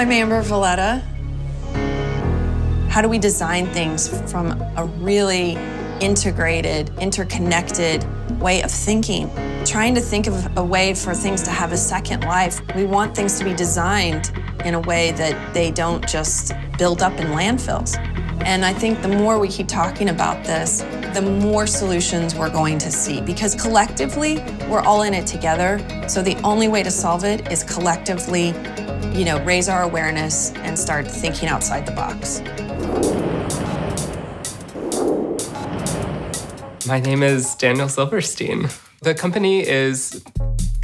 I'm Amber Valletta. How do we design things from a really integrated, interconnected way of thinking? Trying to think of a way for things to have a second life. We want things to be designed in a way that they don't just build up in landfills. And I think the more we keep talking about this, the more solutions we're going to see, because collectively, we're all in it together. So the only way to solve it is collectively, raise our awareness and start thinking outside the box. My name is Daniel Silverstein. The company is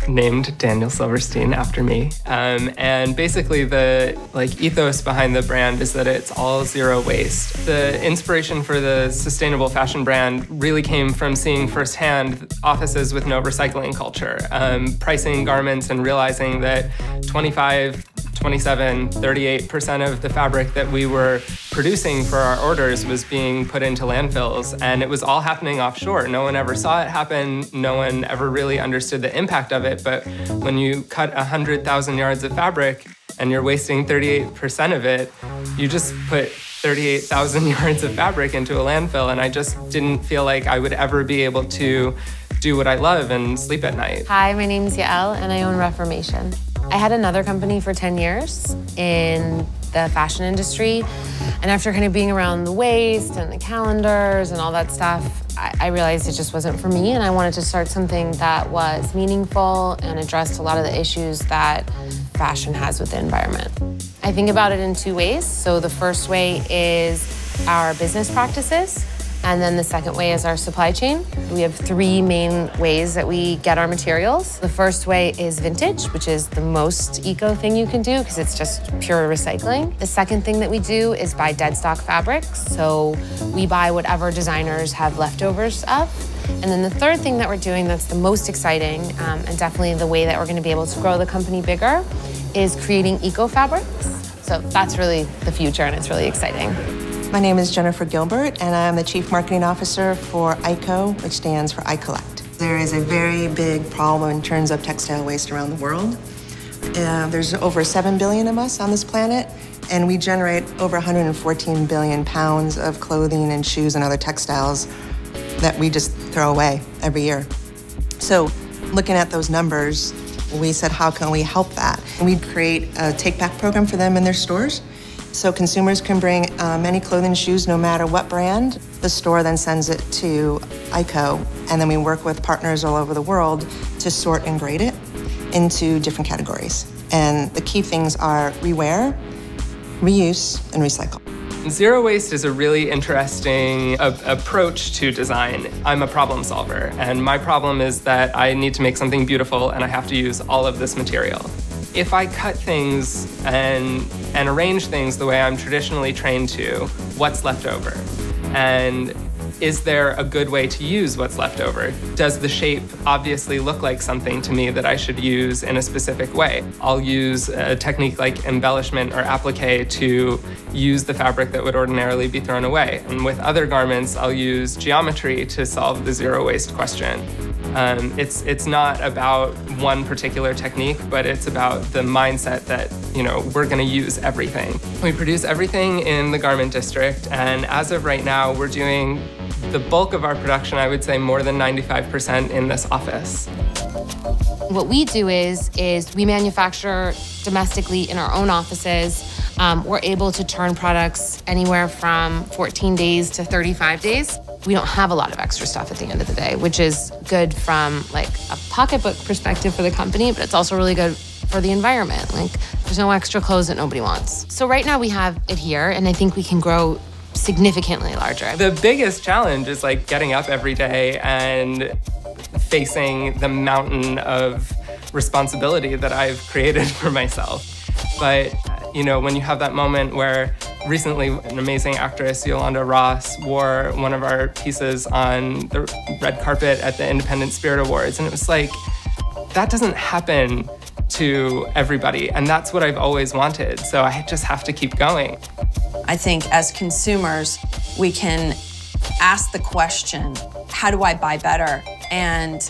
named Daniel Silverstein after me. And basically the ethos behind the brand is that it's all zero waste. The inspiration for the sustainable fashion brand really came from seeing firsthand offices with no recycling culture, pricing garments and realizing that 25, 27, 38% of the fabric that we were producing for our orders was being put into landfills, and it was all happening offshore. No one ever saw it happen. No one ever really understood the impact of it. But when you cut 100,000 yards of fabric and you're wasting 38% of it, you just put 38,000 yards of fabric into a landfill, and I just didn't feel like I would ever be able to do what I love and sleep at night. Hi, my name's Yael, and I own Reformation. I had another company for 10 years in the fashion industry, and after kind of being around the waste and the calendars and all that stuff, I realized it just wasn't for me, and I wanted to start something that was meaningful and addressed a lot of the issues that fashion has with the environment. I think about it in two ways. So the first way is our business practices, and then the second way is our supply chain. We have three main ways that we get our materials. The first way is vintage, which is the most eco thing you can do because it's just pure recycling. The second thing that we do is buy dead stock fabrics. So we buy whatever designers have leftovers of. And then the third thing that we're doing that's the most exciting, and definitely the way that we're gonna be able to grow the company bigger, is creating eco fabrics. So that's really the future, and it's really exciting. My name is Jennifer Gilbert, and I'm the Chief Marketing Officer for ICO, which stands for iCollect. There is a very big problem in terms of textile waste around the world. There's over 7 billion of us on this planet, and we generate over 114 billion pounds of clothing and shoes and other textiles that we just throw away every year. So looking at those numbers, we said, how can we help that? And we'd create a take-back program for them in their stores. So consumers can bring any clothing, shoes, no matter what brand. The store then sends it to ICO, and then we work with partners all over the world to sort and grade it into different categories. And the key things are rewear, reuse, and recycle. Zero waste is a really interesting approach to design. I'm a problem solver, and my problem is that I need to make something beautiful and I have to use all of this material. If I cut things and arrange things the way I'm traditionally trained to, what's left over? And is there a good way to use what's left over? Does the shape obviously look like something to me that I should use in a specific way? I'll use a technique like embellishment or applique to use the fabric that would ordinarily be thrown away. And with other garments, I'll use geometry to solve the zero waste question. It's not about one particular technique, but it's about the mindset that, we're gonna use everything. We produce everything in the garment district, and as of right now, we're doing the bulk of our production, I would say more than 95% in this office. What we do is we manufacture domestically in our own offices. We're able to turn products anywhere from 14 days to 35 days. We don't have a lot of extra stuff at the end of the day, which is good from a pocketbook perspective for the company, but it's also really good for the environment. There's no extra clothes that nobody wants. So right now we have it here, and I think we can grow significantly larger. The biggest challenge is getting up every day and facing the mountain of responsibility that I've created for myself. But when you have that moment where recently an amazing actress, Yolanda Ross, wore one of our pieces on the red carpet at the Independent Spirit Awards, and it was that doesn't happen to everybody, and that's what I've always wanted, so I just have to keep going. I think as consumers, we can ask the question, how do I buy better? And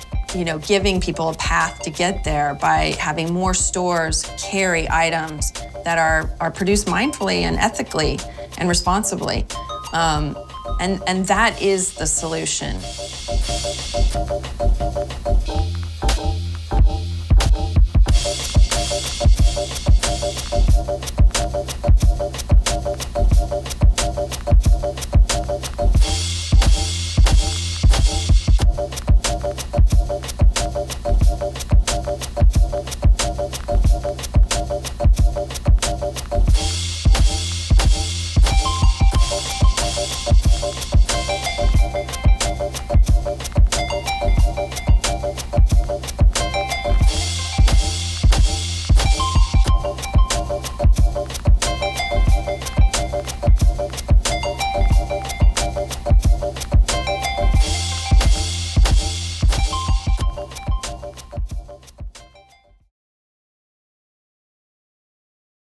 giving people a path to get there by having more stores carry items that are produced mindfully and ethically and responsibly. And that is the solution.